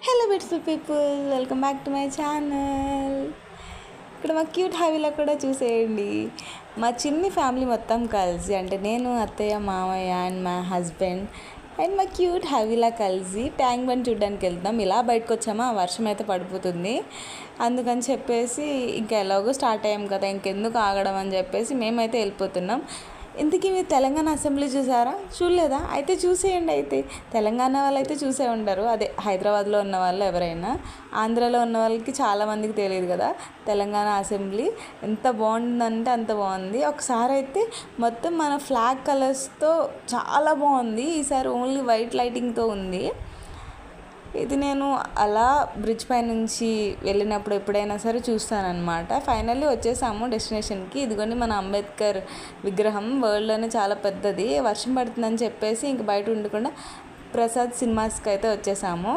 Hello beautiful people, welcome back to my channel. ఇక్కడ మా cute హవీలో కూడా చూసేయండి. మా చిన్ని ఫ్యామిలీ మొత్తం కలిసి, అంటే నేను, అత్తయ్య, మామయ్య అండ్ మా హస్బెండ్ అండ్ మా క్యూట్ హవీలా కలిసి ట్యాంక్ బండ్ చూడడానికి వెళ్తాం. ఇలా బయటకు వచ్చామా, వర్షం అయితే పడిపోతుంది. అందుకని చెప్పేసి ఇంకా ఎలాగో స్టార్ట్ అయ్యాం కదా, ఇంకెందుకు ఆగడం అని చెప్పేసి మేమైతే వెళ్ళిపోతున్నాం. ఇంతకీ మీరు తెలంగాణ అసెంబ్లీ చూసారా? చూడలేదా? అయితే చూసేయండి. అయితే తెలంగాణ వాళ్ళు అయితే చూసే ఉంటారు, అదే హైదరాబాద్లో ఉన్న వాళ్ళు. ఎవరైనా ఆంధ్రాలో ఉన్న వాళ్ళకి చాలామందికి తెలియదు కదా తెలంగాణ అసెంబ్లీ ఎంత బాగుందంటే అంత బాగుంది. ఒకసారి అయితే మొత్తం మన ఫ్లాగ్ కలర్స్తో చాలా బాగుంది. ఈసారి ఓన్లీ వైట్ లైటింగ్తో ఉంది. ఇది నేను అలా బ్రిడ్జ్ పై నుంచి వెళ్ళినప్పుడు ఎప్పుడైనా సరే చూస్తానన్నమాట. ఫైనల్లీ వచ్చేసాము డెస్టినేషన్కి. ఇదిగోండి మన అంబేద్కర్ విగ్రహం, వరల్డ్లోనే చాలా పెద్దది. వర్షం పడుతుందని చెప్పేసి ఇంక బయట ఉండకుండా ప్రసాద్ సినిమాస్కి అయితే వచ్చేసాము.